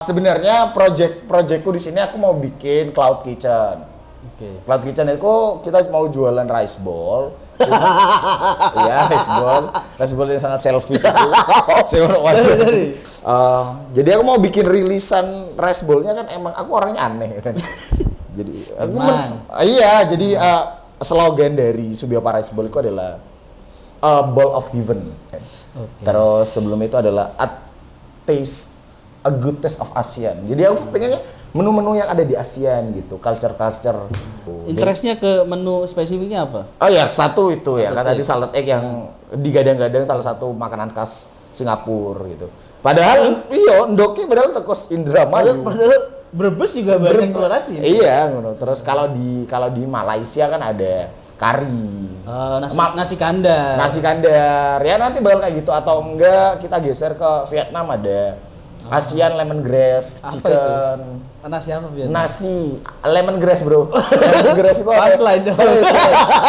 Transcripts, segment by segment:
Sebenarnya projectku di sini aku mau bikin cloud kitchen. Oke. Cloud kitchen itu kita mau jualan rice bowl. Iya, rice bowl yang sangat selfish itu. Jadi aku mau bikin rilisan rice bowl-nya kan emang aku orangnya aneh kan. Jadi jadi slogan dari Subiopa Rice Bowl itu adalah a bowl of heaven. Okay. Terus sebelum itu adalah a good taste of ASEAN. Jadi aku pengennya menu-menu yang ada di ASEAN gitu, culture. Interestnya ke menu spesifiknya apa? Oh ya, satu itu ya, kan tadi salad egg yang digadang-gadang salah satu makanan khas Singapura gitu. Padahal ndoknya padahal tekos Indramayu. Padahal Brebes juga banyak eksplorasi. Ya? Iya, ngono. Terus kalau di Malaysia kan ada kari. Nasi kandar. Nasi kandar. Ya nanti bakal kayak gitu atau enggak kita geser ke Vietnam ada Asian lemongrass chicken. Itu? Nasi apa biasa? Nasi lemongrass, Bro. Lemongrass itu apa?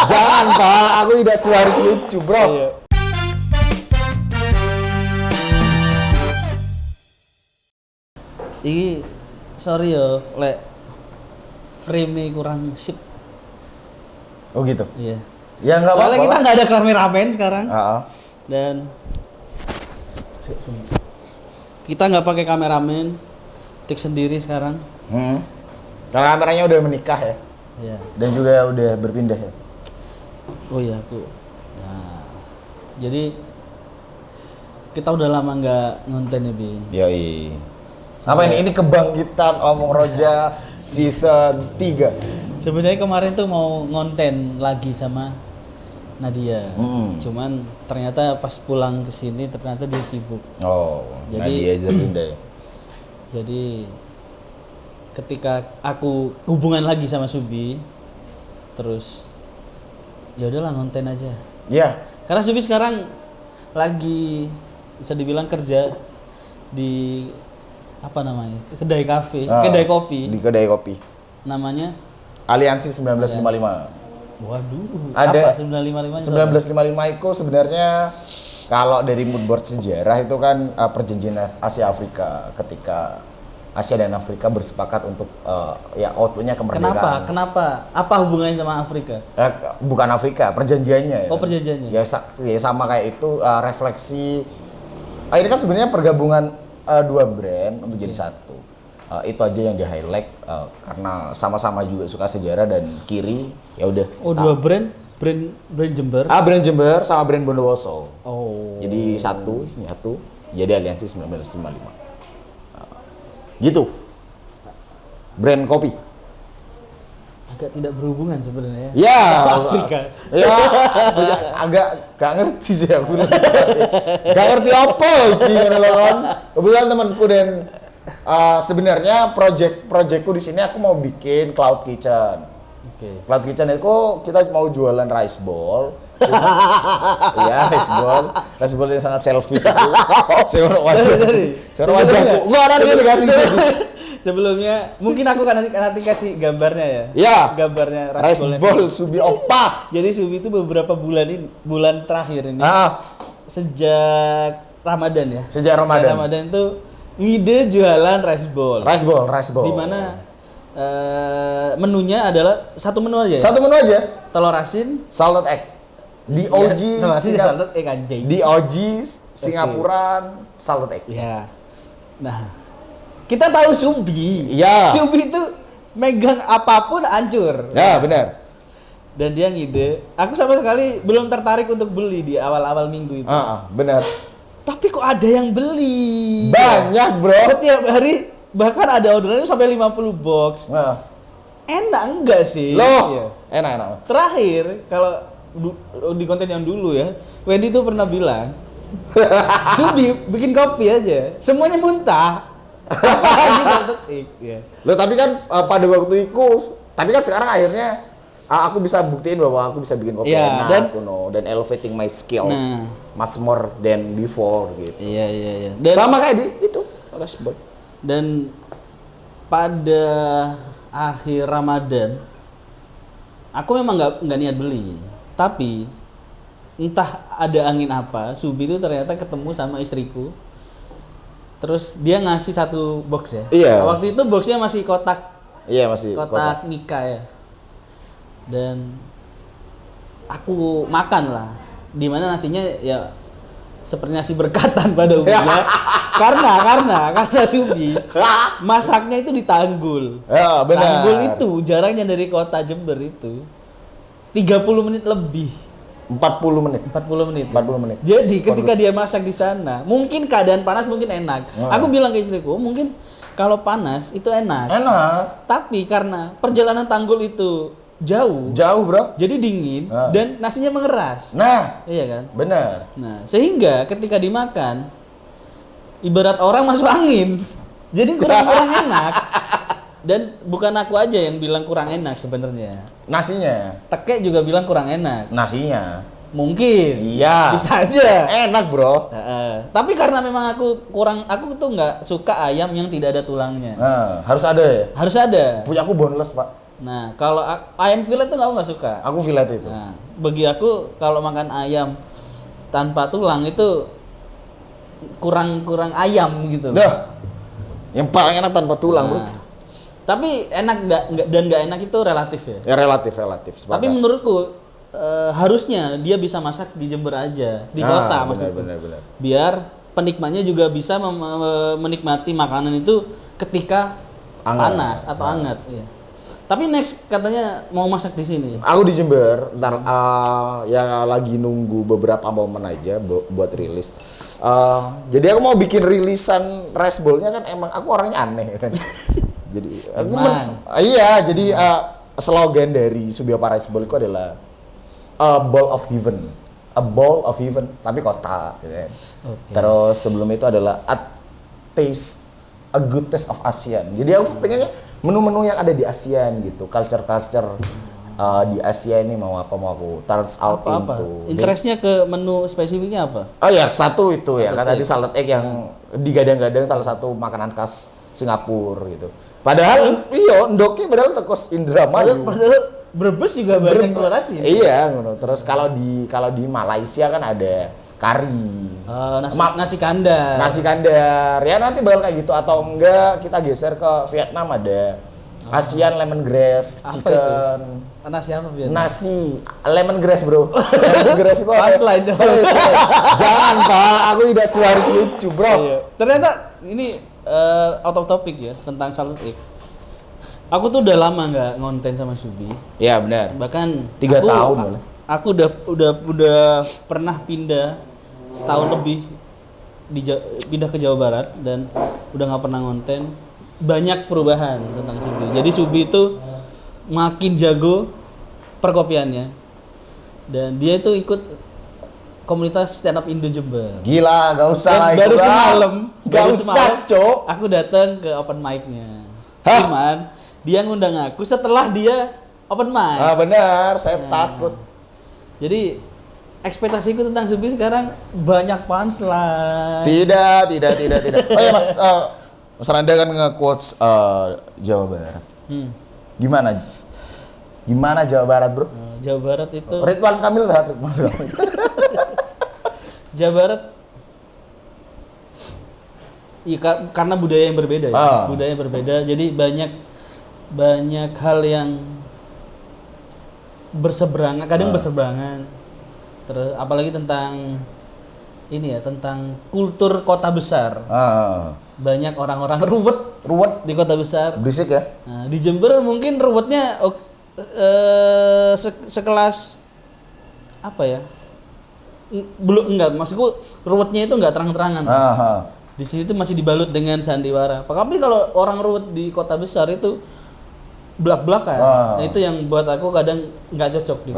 Jangan, Pak. Aku tidak harus lucu, Bro. Iya. Ini sorry yo, frame-nya kurang sip. Oh gitu. Iya. Ya enggak apa-apa. Soalnya kita nggak ada kameramen sekarang. Dan kita nggak pakai kameramen, take sendiri sekarang. Karena kameranya udah menikah ya. Iya. Dan juga udah berpindah ya. Oh iya, aku. Nah, jadi kita udah lama nggak ngonten ya, Bi. Yoi. Apa ini kebangkitan Omong Roja season 3. Sebenarnya kemarin tuh mau ngonten lagi sama Nadia. Cuman ternyata pas pulang ke sini ternyata dia sibuk. Oh, jadi Nadia Zerinda. Jadi ketika aku hubungan lagi sama Subi, terus ya udahlah ngonten aja. Iya. Karena Subi sekarang lagi bisa dibilang kerja di apa namanya? Kedai kafe, kedai kopi. Di kedai kopi. Namanya Aliansi 1955. Waduh, ada apa 1955? 1955 itu sebenarnya kalau dari mood board sejarah itu kan perjanjian Asia Afrika ketika Asia dan Afrika bersepakat untuk outputnya kemerdekaan. Kenapa? Apa hubungannya sama Afrika? Bukan Afrika, perjanjiannya. Oh, perjanjiannya. Ya sama kayak itu refleksi. Ini kan sebenarnya pergabungan dua brand untuk jadi satu. Itu aja yang di highlight karena sama-sama juga suka sejarah dan kiri ya udah. Oh, dua brand Jember. Brand Jember sama brand Bondowoso. Oh. Jadi nyatu jadi Aliansi 1955. Gitu. Brand kopi. Agak tidak berhubungan sebenarnya. Ya. Afrika. Ya, agak gak ngerti sih aku. Gak ngerti apa iki ngono lho kan. Kebetulan temanku dan sebenarnya projectku di sini aku mau bikin cloud kitchen. Okay. Cloud kitchen itu kita mau jualan rice bowl. Iya, rice bowl yang sangat selfish itu. Seorang wajahku. Enggak ada gitu kan. Sebelumnya mungkin aku kan nanti kasih gambarnya ya. Iya. Gambarnya rice bowl Subiopa. Jadi Subi itu beberapa bulan terakhir ini. Sejak Ramadan ya. Sejak Ramadan itu ngide jualan rice bowl. Rice bowl. Di mana menunya adalah satu menu aja. Satu menu aja. Telur asin, salted egg. DOG salted egg anjing. DOG Singapuran salted egg. Ya. Nah, kita tahu Subi. Iya. Subi itu megang apapun hancur. Ya, benar. Dan dia ngide. Aku sama sekali belum tertarik untuk beli di awal-awal minggu itu. Benar. Tapi kok ada yang beli? Banyak, Bro. Setiap hari bahkan ada orderannya sampai 50 box. Enak enggak sih? Loh, ya. Enak. Terakhir kalau di konten yang dulu ya, Wendy tuh pernah bilang, Subi bikin kopi aja, semuanya muntah. Ya. Loh, tapi kan pada waktu itu, tapi kan sekarang akhirnya aku bisa buktiin bahwa aku bisa bikin kopi enak, dan elevating my skills much more than before gitu. Iya. Dan sama kayak di itu, Rasboy. Dan pada akhir Ramadan, aku memang nggak niat beli, tapi entah ada angin apa, Subi itu ternyata ketemu sama istriku Terus dia ngasih satu box ya. Iya. Waktu itu boxnya masih kotak Iya masih kotak nikah ya. Dan aku makan lah. Dimana nasinya ya seperti nasi berkatan pada umumnya. karena Subi masaknya itu di Tanggul. Ya, benar. Tanggul itu jaraknya dari kota Jember itu 30 menit lebih. 40 menit. 40 menit. 40 menit. Jadi ketika dia masak di sana, mungkin keadaan panas mungkin enak. Aku bilang ke istriku, mungkin kalau panas itu enak. Enak. Tapi karena perjalanan Tanggul itu jauh, Bro. jadi dingin dan nasinya mengeras. Nah, Iya kan? benar. Nah, sehingga ketika dimakan ibarat orang masuk angin. Jadi kurang enak. Dan bukan aku aja yang bilang kurang enak sebenarnya. Nasinya. Tekek juga bilang kurang enak. Nasinya. Mungkin. Iya. Bisa aja. Enak, Bro. Tapi karena memang aku tuh nggak suka ayam yang tidak ada tulangnya. Nah, harus ada ya? Harus ada. Punya aku boneless, Pak. Nah, kalau ayam fillet tuh aku nggak suka. Aku fillet itu. Nah, bagi aku kalau makan ayam tanpa tulang itu kurang ayam gitu. Dah. Yang paling enak tanpa tulang, Bro. Tapi enak nggak enak itu relatif ya. Ya relatif. Sepakat. Tapi menurutku harusnya dia bisa masak di Jember aja, di kota maksudku. Benar. Biar penikmatnya juga bisa menikmati makanan itu ketika panas atau hangat. Iya. Tapi next katanya mau masak di sini. Aku di Jember, ntar ya lagi nunggu beberapa momen aja buat rilis. Jadi aku mau bikin rilisan rice bowl-nya kan emang aku orangnya aneh kan. Jadi jadi slogan dari Subiapa Rice Bowl itu adalah a bowl of heaven. A bowl of heaven tapi kota gitu kan. Okay. Terus sebelum itu adalah a good taste of ASEAN. Jadi aku pengennya menu-menu yang ada di ASEAN gitu, culture di Asia ini mau aku turns out into. Interestnya ke menu spesifiknya apa? Oh ya, satu itu ya, kan tadi salad egg yang digadang-gadang salah satu makanan khas Singapura gitu. Padahal ndoknya padahal tekos Indramayu. Padahal Brebes juga banyak eksplorasi. Iya, ngono. Terus kalau di Malaysia kan ada kari. Nasi kandar. Nasi kandar. Ya nanti bakal kayak gitu atau enggak kita geser ke Vietnam ada Asian lemongrass Apa chicken. Itu? Nasi apa Vietnam? Nasi lemongrass, Bro. Lemongrass itu Punchline. Jangan, Pak. Aku tidak harus lucu, Bro. Iya. Ternyata ini out of topic ya tentang salad egg. Aku tuh udah lama nggak ngonten sama Subi. Iya, benar. Bahkan 3 tahun malah. Aku udah pernah pindah setahun lebih pindah ke Jawa Barat dan udah nggak pernah ngonten. Banyak perubahan tentang Subi. Jadi Subi itu makin jago perkopiannya dan dia itu ikut komunitas stand up Indo Jember. Gila, gak usah. Baru semalam, gak usah, Cok. Aku datang ke open mic-nya. Cuman dia ngundang aku setelah dia open mic. Benar, saya takut. Jadi ekspektasiku tentang Subi sekarang banyak punchline. Tidak. Oh ya, Mas Randa kan nge-quotes Jawa Barat. Gimana Jawa Barat, Bro? Jawa Barat itu Ridwan Kamil sehat. Jawa Barat karena budaya yang berbeda ya. Budaya yang berbeda, jadi banyak hal yang berseberangan, kadang berseberangan. Terus apalagi tentang ini ya, tentang kultur kota besar. Banyak orang-orang ruwet di kota besar. Berisik ya? Nah, di Jember mungkin ruwetnya sekelas apa ya? Enggak, maksudku ruwetnya itu enggak terang-terangan. Di sini tuh masih dibalut dengan sandiwara. Tapi kalau orang ruwet di kota besar itu belak-belakan. Nah, itu yang buat aku kadang nggak cocok di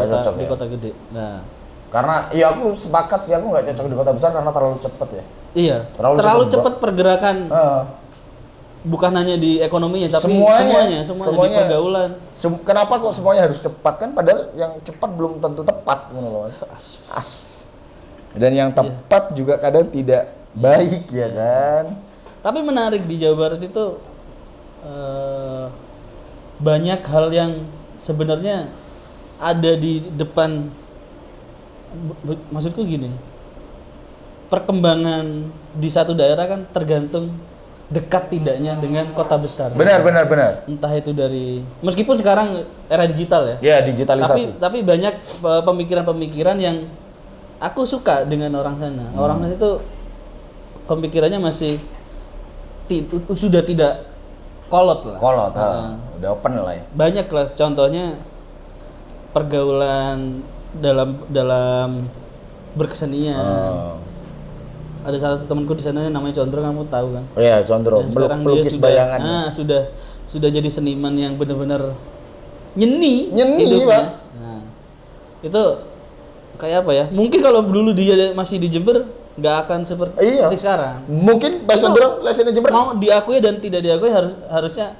kota gede. Nah, karena aku sepakat sih, aku nggak cocok di kota besar karena terlalu cepat ya. Iya. Terlalu cepat pergerakan. Bukan hanya di ekonominya, tapi semuanya di pergaulan. Kenapa kok semuanya harus cepat kan? Padahal yang cepat belum tentu tepat, gitu loh. Dan yang tepat juga kadang tidak baik ya kan. Tapi menarik di Jawa Barat itu banyak hal yang sebenarnya ada di depan. Maksudku gini, perkembangan di satu daerah kan tergantung dekat tidaknya dengan kota besar. Benar. Entah itu dari meskipun sekarang era digital ya. Ya, digitalisasi. Tapi banyak pemikiran-pemikiran yang aku suka dengan orang sana. Orang sana itu pemikirannya masih sudah tidak kolot lah. Udah open lah ya. Banyak lah contohnya pergaulan dalam berkesenian. Ada salah satu temanku di sana namanya Condro, kamu tahu kan? Oh iya, Condro. Sekarang dia Pelukis bayangan. sudah jadi seniman yang benar-benar nyeni Pak. Nah, itu kayak apa ya? Mungkin kalau dulu dia masih di Jember nggak akan seperti sekarang. Mungkin Pak Condro lesennya Jember mau diakui dan tidak diakui harusnya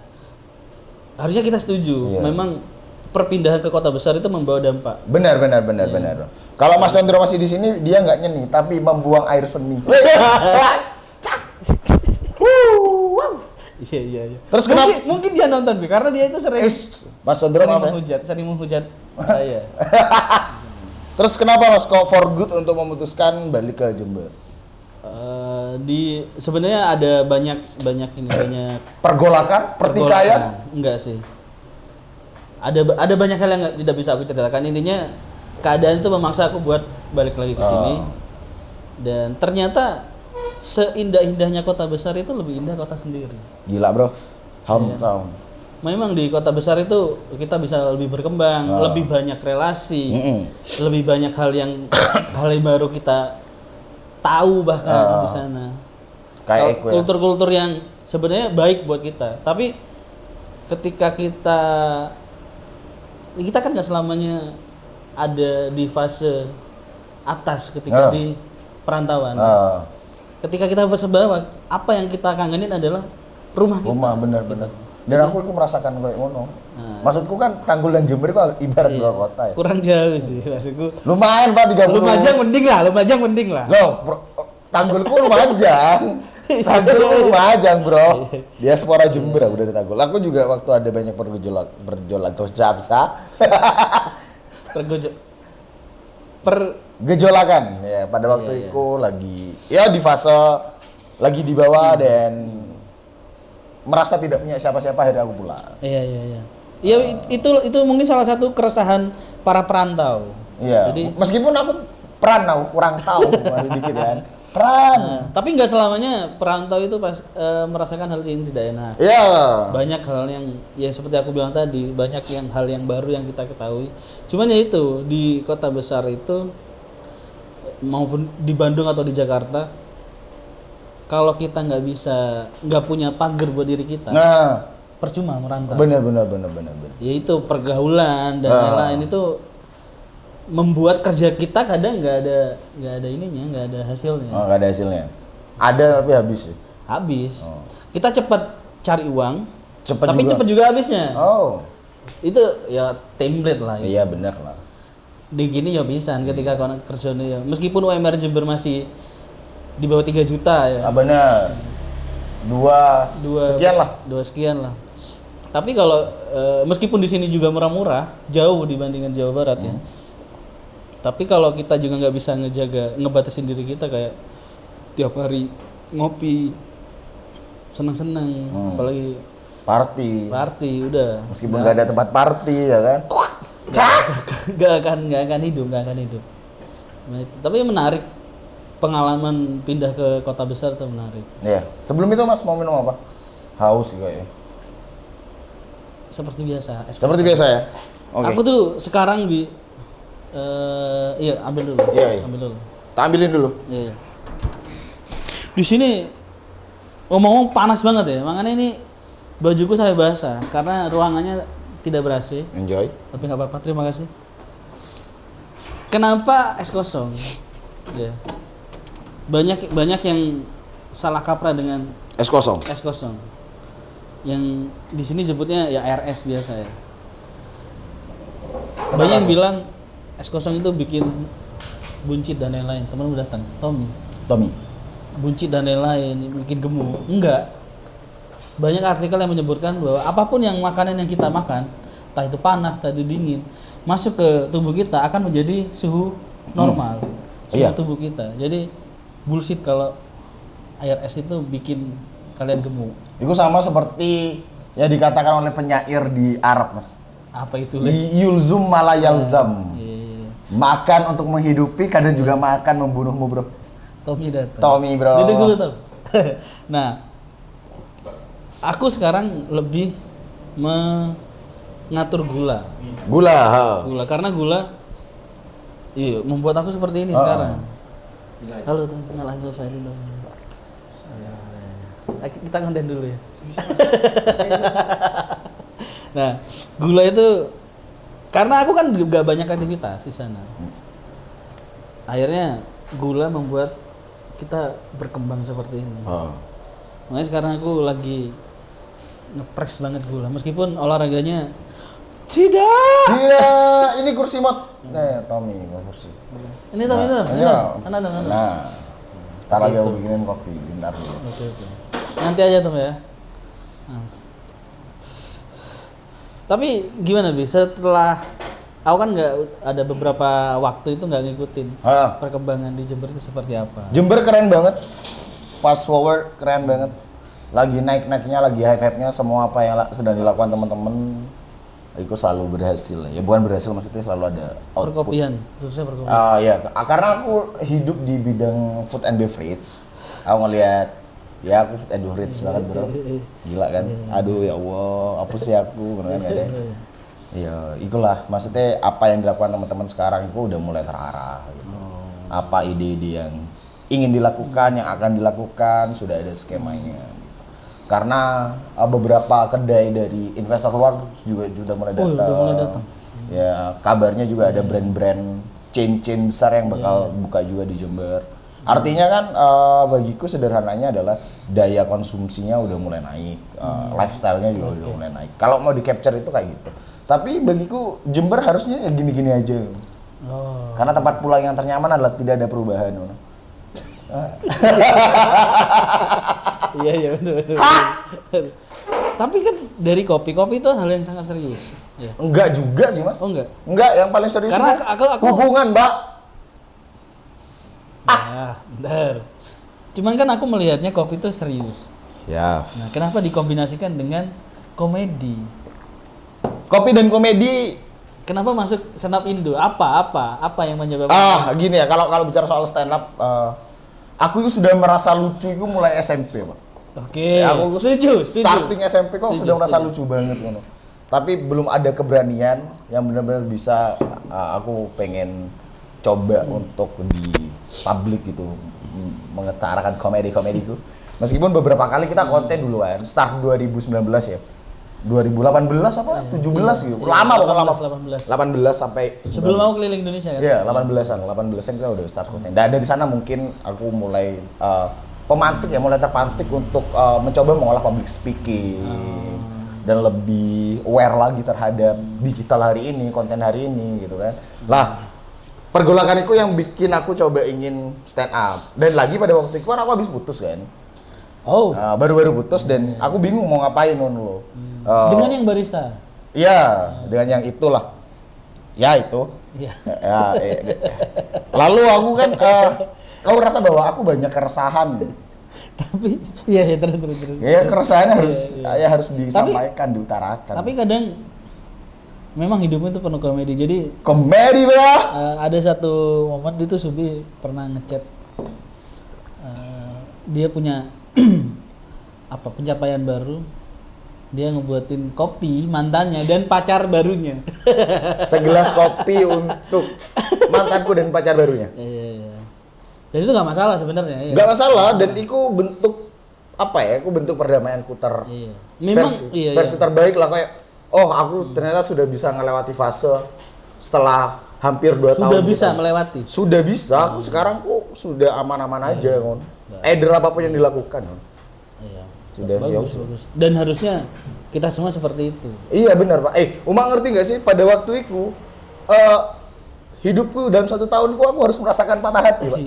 kita setuju. Iya. Memang perpindahan ke kota besar itu membawa dampak. Benar. Kalau Mas Condro masih di sini, dia nggak nyeni, tapi membuang air seni. Iya. Terus kenapa? Mungkin dia nonton, Bi, karena dia itu Mas Condro sering menghujat saya. Terus kenapa Mas kok for good untuk memutuskan balik ke Jember? Sebenarnya ada banyak pergolakan, pertikaian? Enggak sih. Ada banyak hal yang tidak bisa aku ceritakan. Intinya keadaan itu memaksa aku buat balik lagi ke sini. Dan ternyata seindah-indahnya kota besar itu lebih indah kota sendiri. Gila, Bro. Hometown. Memang di kota besar itu kita bisa lebih berkembang, lebih banyak relasi, lebih banyak hal yang baru kita tahu bahkan di sana. Kayak kultur-kultur yang sebenarnya baik buat kita. Tapi ketika kita kan nggak selamanya ada di fase atas ketika di perantauan. Ketika kita fase bawah, apa yang kita kangenin adalah rumah kita. Rumah, benar. Dan aku merasakan kayak ngono. Maksudku kan Tanggul dan Jember itu ibarat dua kota ya. Kurang jauh sih maksudku. Lumayan Pak, 30. Lumajang mending lah. Loh, Tanggulku Lumajang. Lumajang, Bro. Diaspora Jember udah di Tanggul. Aku juga waktu ada banyak bergejolak gejolakan ya pada waktu itu lagi ya di fase lagi di bawah dan merasa tidak punya siapa-siapa, akhirnya aku pulang. Iya. Ya itu mungkin salah satu keresahan para perantau. Iya. Jadi meskipun aku kurang tahu masih dikit kan. Tapi nggak selamanya perantau itu merasakan hal yang tidak enak. Iya. Banyak hal yang ya seperti aku bilang tadi, banyak hal yang baru yang kita ketahui. Cuman ya itu di kota besar itu maupun di Bandung atau di Jakarta, kalau kita nggak punya pagar buat diri kita, percuma merantau. Benar. Ya itu pergaulan dan lain-lain itu membuat kerja kita kadang nggak ada ininya, nggak ada hasilnya. Nggak ada hasilnya. Ada tapi habis. Habis. Kita cepat cari uang, tapi juga. cepat juga habisnya. Itu ya template lah. Iya benar lah. Di gini ya bisa ketika kerjanya ya. Meskipun UMR Jember masih di bawah 3 juta ya. Benar. 2 sekian lah. Tapi kalau meskipun di sini juga murah-murah, jauh dibandingkan Jawa Barat ya. Tapi kalau kita juga nggak bisa ngebatasin diri kita kayak tiap hari ngopi, senang-senang, apalagi party udah. Meskipun nggak ada tempat party ya kan. Nggak akan hidup. Tapi menarik. Pengalaman pindah ke kota besar itu menarik. Iya. Sebelum itu Mas mau minum apa? Haus kayaknya. Seperti biasa. Seperti biasa ya. Okay. Aku tuh sekarang ambil dulu. Iya. Ambil dulu. Tak ambilin dulu. Iya. Di sini ngomong-ngomong panas banget ya. Makanya ini bajuku saya basah karena ruangannya tidak ber-AC. Enjoy. Tapi nggak apa-apa. Terima kasih. Kenapa es kosong? Ya. Banyak yang salah kaprah dengan es kosong. Yang di sini sebutnya ya RS biasa ya. Banyak yang bilang es kosong itu bikin buncit dan lain-lain. Temen udah datang, Tommy. Buncit dan lain-lain, bikin gemuk. Enggak. Banyak artikel yang menyebutkan bahwa apapun makanan yang kita makan, entah itu panas, entah itu dingin, masuk ke tubuh kita akan menjadi suhu normal. Suhu tubuh kita. Jadi bullshit kalau air es itu bikin kalian gemuk. Itu sama seperti yang dikatakan oleh penyair di Arab, Mas. Apa itu? Yulzum mala yalzam. Iya. Makan untuk menghidupi, kadang juga makan membunuhmu, bro. Tommy datang. Tommy, bro. Duduk dulu, Tom. Nah, aku sekarang lebih mengatur gula. Gula. Gula karena gula membuat aku seperti ini sekarang. Halo, Tom. Kenal Azul Fadil. Kita konten dulu ya. Nah, gula itu karena aku kan gak banyak aktivitas di sana. Akhirnya gula membuat kita berkembang seperti ini. Makanya sekarang aku lagi ngepres banget gula, meskipun olahraganya tidak. Iya, ini kursi mod. Tommy, kursi. Ini Tom, ini Tom. Nah, ntar lagi aku bikinin kopi, bentar dulu. Oke. Nanti aja Tom ya. Nah. Tapi gimana Bi? Setelah aku kan nggak ada beberapa waktu itu nggak ngikutin perkembangan di Jember itu seperti apa. Jember keren banget, fast forward keren banget. Lagi naik-naiknya, lagi hype-nya, semua apa yang sedang dilakukan teman-teman itu selalu berhasil. Ya bukan berhasil, maksudnya selalu ada output. Perkopian, khususnya perkopian. Iya, karena aku hidup di bidang food and beverage. Aku ngelihat, ya aku food and beverage banget bro. Gila kan? Aduh ya Allah, apa sih aku? Beneran ada. Iya, itulah maksudnya apa yang dilakukan teman-teman sekarang itu udah mulai terarah. Gitu. Apa ide-ide yang ingin dilakukan, yang akan dilakukan, sudah ada skemanya. Gitu. Karena beberapa kedai dari investor luar juga sudah mulai datang. Udah mulai datang. Ya, kabarnya juga ada brand-brand chain-chain besar yang bakal buka juga di Jember. Artinya kan bagiku sederhananya adalah daya konsumsinya udah mulai naik, lifestyle-nya juga udah mulai naik. Kalau mau di-capture itu kayak gitu. Tapi bagiku Jember harusnya ya gini-gini aja. Karena tempat pulang yang ternyaman adalah tidak ada perubahan. Iya betul. Tapi kan dari kopi itu hal yang sangat serius. Ya. Enggak juga sih mas. Oh enggak? Enggak, yang paling serius karena aku hubungan mbak. Bentar. Cuman kan aku melihatnya kopi itu serius. Ya. Nah, kenapa dikombinasikan dengan komedi? Kopi dan komedi. Kenapa masuk stand up Indo? Apa yang menyebabkan? Gini ya, kalau bicara soal stand up, aku itu sudah merasa lucu itu mulai SMP, Pak. Oke. Aku setuju. Starting SMP kok sudah merasa lucu banget ngono. Tapi belum ada keberanian yang benar-benar bisa aku pengen coba untuk di publik gitu mengutarakan komediku. Meskipun beberapa kali kita konten duluan, start 2019 ya. 2018 apa? 17 gitu. Lama pokoknya 18 sampai sebelum aku keliling Indonesia kan. Iya, 18-an kita udah start konten. Dan dari sana mungkin aku mulai mulai terpantik untuk mencoba mengolah public speaking dan lebih aware lagi terhadap digital hari ini, konten hari ini gitu kan. Lah, pergolakan itu yang bikin aku coba ingin stand up. Dan lagi pada waktu itu kan aku habis putus kan. Baru-baru putus dan aku bingung mau ngapain lo. Dengan yang barista. Iya, dengan yang itulah. Ya itu. Iya. Lalu aku kan aku rasa bahwa aku banyak keresahan. Tapi terus. Ya keresahannya harus disampaikan, diutarakan. Tapi kadang memang hidupmu itu penuh komedi. Jadi komedi bro. Ada satu momen itu Subi pernah ngechat dia punya pencapaian baru. Dia ngebuatin kopi mantannya dan pacar barunya. Segelas kopi untuk mantanku dan pacar barunya. Iya. Dan itu nggak masalah sebenarnya. Nggak masalah dan itu bentuk aku bentuk perdamaianku versi terbaik lah kayak aku ternyata sudah bisa ngelewati fase setelah hampir 2 tahun. Sudah bisa melewati. Sudah bisa. Aku sekarang sudah aman-aman aja kon. Either apapun yang dilakukan. Sudah bagus. Dan harusnya kita semua seperti itu. Iya benar Pak. Uma ngerti nggak sih pada waktu itu hidupku dalam 1 tahunku aku harus merasakan patah hati Pak.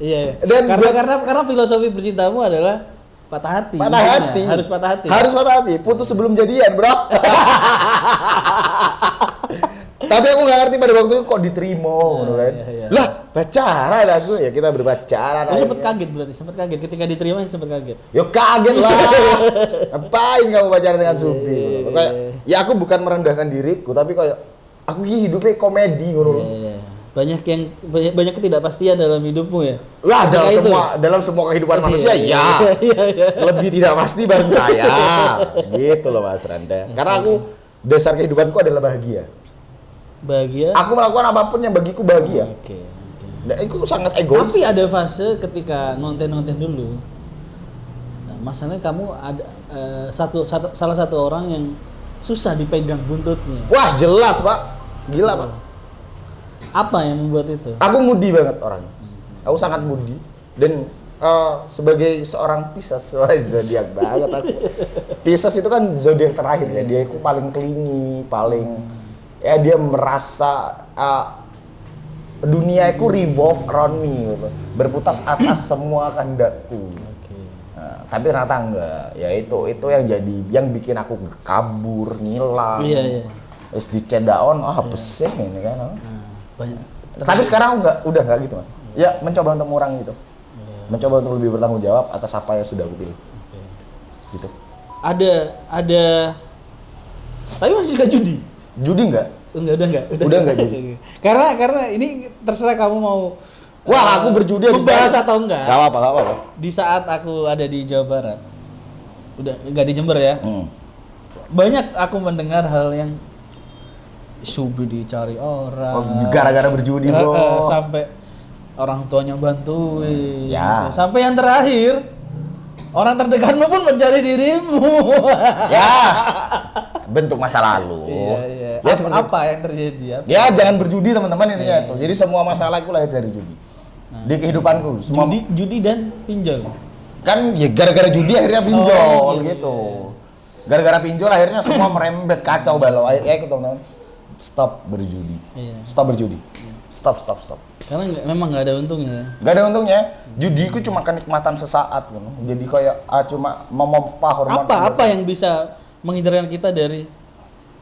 Iya. Dan karena filosofi bercintamu adalah patah hati. Harus patah hati. Putus sebelum jadian bro. Tapi aku nggak ngerti pada waktu itu kok diterima kan. Lah pacaran aku ya, kita berpacaran. Lu sempet akhirnya. kaget berarti, sempet kaget ketika diterima sempet kaget. Yo kaget lah. Ngapain kamu pacaran dengan Subi? Kayak ya aku bukan merendahkan diriku, tapi kayak aku ini hidupnya komedi ngono loh. Iya. Banyak ketidakpastian dalam hidupmu ya. Wah, Ketika dalam semua kehidupan manusia ya. Iya. Lebih tidak pasti bareng saya. Gitu loh Mas Randa. Karena aku dasar kehidupanku adalah bahagia. Bahagia. Aku melakukan apapun yang bagiku bahagia. Oke. Nah, itu sangat egois. Tapi ada fase ketika ngonten dulu. Nah, masalahnya kamu ada salah satu orang yang susah dipegang buntutnya. Wah, jelas, Pak. Gila, Pak. Apa yang membuat itu? Aku moody banget orangnya. Aku sangat moody dan sebagai seorang Pisces, wah zodiak banget aku. Pisces itu kan zodiak terakhir ya. Dia itu paling clingy, paling ya dia merasa dunia itu revolve around me gitu. Berputar atas semua kehendakku. Nah, tapi ternyata enggak. Ya itu yang bikin aku kabur, ngilang. Iya. Terus dicedaon, apa sih ini kan. Banyak. Tapi sekarang udah enggak gitu, Mas. Ya, mencoba untuk mengurangi gitu. Mencoba untuk lebih bertanggung jawab atas apa yang sudah aku pilih. Gitu. Ada tapi masih suka judi? Judi enggak? Udah enggak judi. Karena ini terserah kamu mau Wah, aku berjudi habis membahas banget. atau enggak. Enggak apa-apa. Di saat aku ada di Jawa Barat. Udah enggak di Jember ya. Banyak aku mendengar hal yang Subi dicari orang. Gara-gara berjudi, Bro. Sampai orang tuanya bantuin. Ya. Sampai yang terakhir orang terdekatmu pun mencari dirimu. Ya. Bentuk masa lalu. Iya. Ya, seperti Apa yang terjadi? ya jangan berjudi teman-teman intinya itu. Jadi semua masalah itu lahir dari judi. Di kehidupanku semua Judi dan pinjol. kan ya gara-gara judi akhirnya pinjol gitu. Gara-gara pinjol akhirnya semua merembet kacau balau. Akhirnya itu teman-teman. Stop berjudi. Iya. Stop berjudi. Stop. Karena memang nggak ada untungnya. Gak ada untungnya. Judi itu cuma kenikmatan sesaat gitu. Jadi kayak cuma memompa hormon. Apa yang bisa menghindarkan kita dari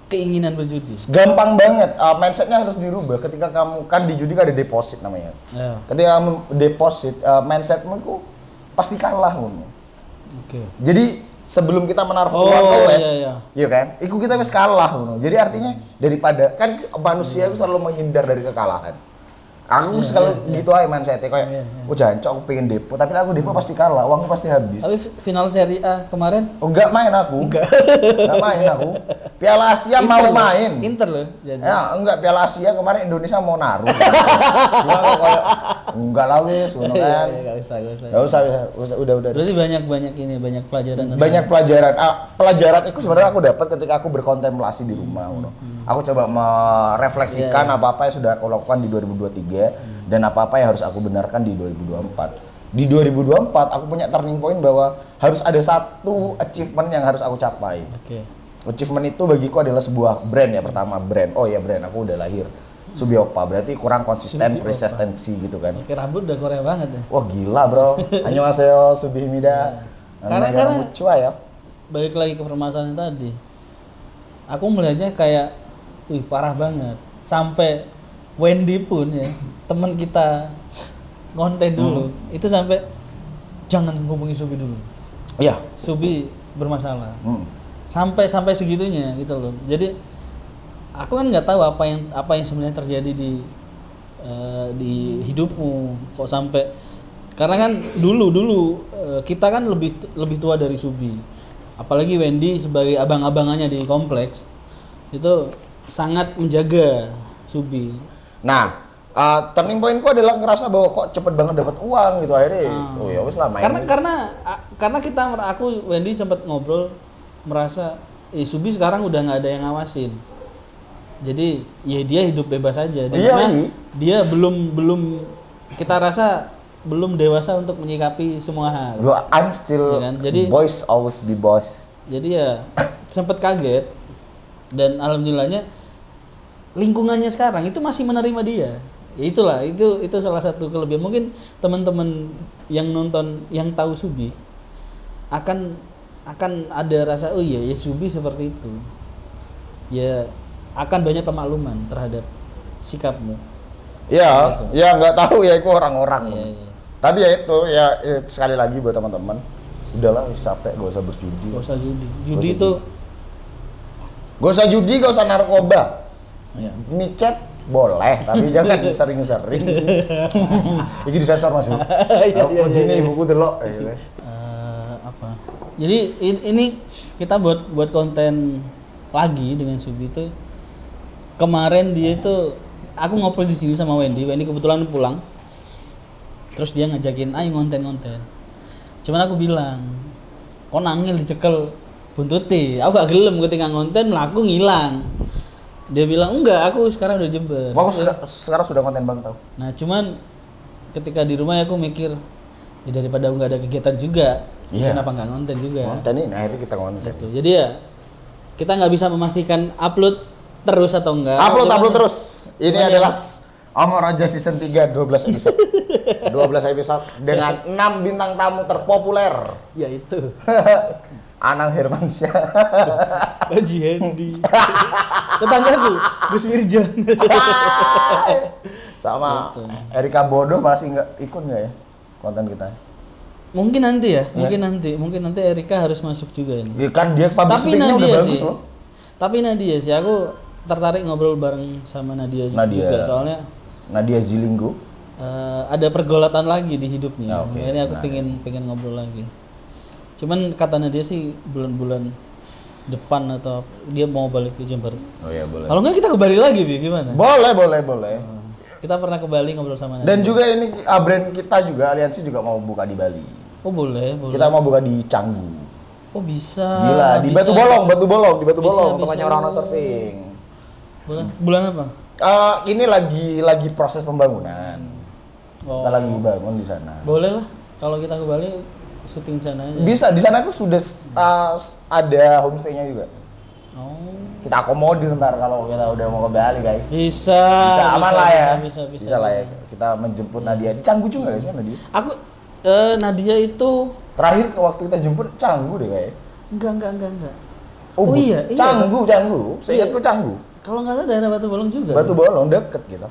keinginan berjudi? Gampang banget. Mindsetnya harus dirubah. Ketika kamu kan di judi kan ada deposit namanya. Ya. Ketika kamu deposit, mindsetmu itu pasti kalah. Oke. Jadi sebelum kita menaruh uang Iya. kan? Iku kita wis kalah. Jadi artinya daripada kan manusia itu selalu menghindar dari kekalahan. Aku selalu gitu aja mindsetnya kayak, jancok aku pengen depo, tapi aku depo pasti kalah, uangnya pasti habis. Tapi final Serie A kemarin Enggak main aku. Enggak main aku. Piala Asia mau main. Inter loh. Jadi. Ya, enggak Piala Asia kemarin Indonesia mau naruh. Cuma kok kayak enggak lah wis, ngono kan. Enggak usah. Udah. Berarti banyak banyak pelajaran. Banyak pelajaran. Pelajaran itu sebenarnya aku dapat ketika aku berkontemplasi di rumah. Aku coba merefleksikan apa-apa yang sudah aku lakukan di 2023 dan apa-apa yang harus aku benarkan di 2024. Di 2024 aku punya turning point bahwa harus ada satu achievement yang harus aku capai. Oke. Achievement itu bagiku adalah sebuah brand ya, pertama brand. Oh ya brand, aku udah lahir. Subiopa, berarti kurang konsisten, persistensi gitu kan. Oke, rambut udah Korea banget ya. Wah gila bro. Annyeonghaseyo, Subihimida. Karena Mucua ya. balik lagi ke permasalahan tadi. Aku melihatnya kayak parah banget. Sampai Wendy pun ya, teman kita konten dulu, itu sampai jangan hubungi Subi dulu. Iya. Subi bermasalah. Sampai segitunya gitu loh. Jadi aku kan nggak tahu apa yang sebenarnya terjadi di hidupmu kok sampai, karena kan dulu kita kan lebih tua dari Subi, apalagi Wendy sebagai abang-abangannya di kompleks itu sangat menjaga Subi. Nah, turning pointku adalah ngerasa bahwa kok cepet banget dapat uang gitu akhirnya. Oh ya wis lah main. Karena aku Wendy sempat ngobrol merasa Subi sekarang udah nggak ada yang ngawasin. Jadi ya dia hidup bebas aja. Karena dia belum kita rasa belum dewasa untuk menyikapi semua hal. Bro, I'm still ya kan? Jadi, boys always be boys. Jadi ya sempat kaget dan alhamdulillahnya lingkungannya sekarang itu masih menerima dia. Ya itulah, itu salah satu kelebihan. Mungkin teman-teman yang nonton yang tahu Subi akan ada rasa oh iya ya Subi seperti itu. Ya akan banyak pemakluman terhadap sikapmu. Iya, ya nggak tahu ya itu orang-orang. Iya, iya. Tapi ya itu ya sekali lagi buat teman-teman, udahlah wis capek, gak usah berjudi. Gak usah judi. Gak Judi usah itu Gak usah judi, gak usah narkoba. ya. Micet boleh, tapi jangan sering-sering. Iki disensor Mas. Aku jine ibuku delok. Apa? Jadi ini kita buat konten lagi dengan Subi itu. Kemarin dia itu aku ngobrol di sini sama Wendy kebetulan pulang. Terus dia ngajakin, "Ayo ngonten." Cuman aku bilang, "Kok nangil dicekel buntuti." Aku gak gelem ketika ngonten melaku ngilang. Dia bilang, "Enggak, aku sekarang udah Jember." Aku sekarang sudah konten Bang tau. Nah, cuman ketika di rumah aku mikir, ya daripada nggak ada kegiatan juga, Iya. kenapa nggak ngonten juga? Konten ini akhirnya kita konten. Gitu. Jadi ya kita nggak bisa memastikan upload terus atau enggak. Upload terus. Ini Cuman adalah Omor Raja season 3 12 episode. 12 episode dengan 6 bintang tamu terpopuler. Ya itu. Anang Hermansyah. Haji Hendy. Tetanggaku, Gus Wirjan. Sama Gitu. Erika Bodoh masih nggak ikut nggak ya konten kita? Mungkin nanti ya, mungkin nanti Erika harus masuk juga ini. Ya kan dia public Tapi speaking-nya udah Nadia bagus sih. loh. Tapi Nadia sih, aku tertarik ngobrol bareng sama Nadia juga soalnya Nadia Zilinggo. ada pergolatan lagi di hidupnya. Oke, Ini aku menarik. pengen ngobrol lagi. Cuman katanya dia sih bulan-bulan depan atau dia mau balik ke Jember. Oh iya boleh. Kalau enggak kita ke Bali lagi, Bi, gimana? Boleh. Kita pernah ke Bali ngobrol sama Nadia. Dan juga ini brand kita juga aliansi juga mau buka di Bali. Oh boleh. Kita mau buka di Canggu. Oh bisa. Gila, di bisa, Batu Bolong, bisa. di Batu Bisa, Bolong, bisa. tempatnya orang-orang surfing. Bulan apa? Ini lagi proses pembangunan. Oh. Kita lagi bangun di sana. Boleh lah. Kalau kita ke Bali syuting sana aja. Bisa, di sana aku sudah ada homestay-nya juga. Oh. Kita akomodir ntar kalau kita udah mau ke Bali, guys. Bisa. Aman lah ya. Bisa lah ya. Kita menjemput Nadia. Canggu juga nggak sih Nadia? Aku Nadia itu Terakhir waktu kita jemput Canggu deh kayaknya. enggak. Oh, iya. Canggu. Seingatku Canggu. Kalau nggak salah daerah Batu Bolong juga. Batu Bolong deket gitu.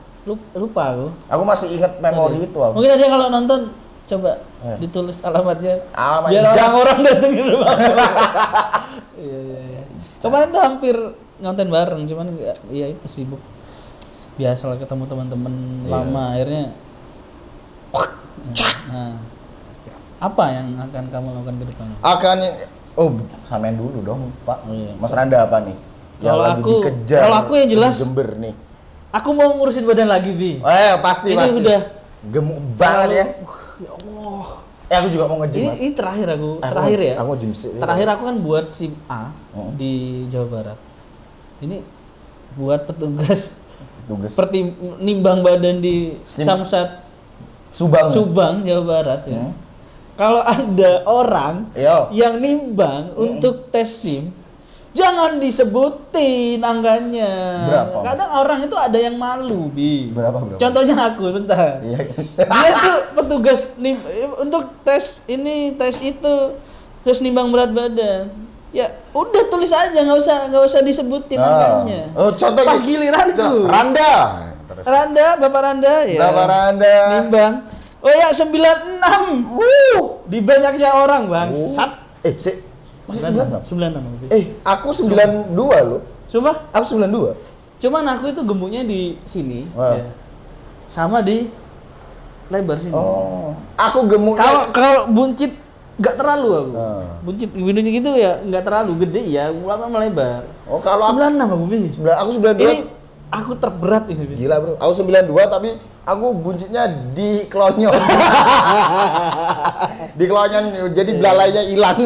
Lupa aku. Aku masih inget memori itu aku. Mungkin Nadia kalau nonton coba Ya. ditulis alamatnya. Alamat Biar jam. orang-orang datengin rumah. Iya. Kemarin tuh hampir ngonten bareng, cuman enggak, iya itu sibuk. Biasalah ketemu teman-teman lama akhirnya. Nah, apa yang akan kamu lakukan ke depannya? Samain dulu dong, Pak. Oh, iya. Mas Randa apa nih? Yang Kalau lagi aku- dikejar. kalau aku yang jelas- di Jember nih. Aku mau ngurusin badan lagi, Bi. Pasti. Ini udah gemuk banget ya. Ya Allah. Aku juga mau nge-gym, Mas. Ini terakhir terakhir ya. Aku gym sih. Terakhir aku kan buat SIM A Hmm. di Jawa Barat. Ini buat petugas Tugas nimbang badan di Samsat Subang. Jawa Barat ya. Hmm. Kalau ada orang Yo. yang nimbang untuk tes SIM, jangan disebutin angkanya. Berapa? Kadang orang itu ada yang malu, Bi. Berapa? Contohnya aku, bentar. Iya. Dia tuh petugas untuk tes ini, tes itu, terus nimbang berat badan. Ya, udah tulis aja, nggak usah disebutin angkanya. Oh, contoh Pas giliranku. Randa. Bapak Randa ya. Bapak Randa. Nimbang. Oh ya 96. Di banyaknya orang, Bang. Sat. Masih 96? 96. Aku 92 loh. Sumpah, Aku 92. cuman aku itu gemuknya di sini. Wah. Ya. Sama di lebar sini. Oh, aku gemuk. Kalau buncit nggak terlalu aku. Ah. Buncit gitu ya nggak terlalu gede ya, lama melebar. Oh, kalau aku 96 aku, Bi. aku 92. Ini aku terberat ini, Bi. Gila, Bro. Aku 92 tapi aku buncitnya di klonyon. Di klonyon jadi belalainya hilang.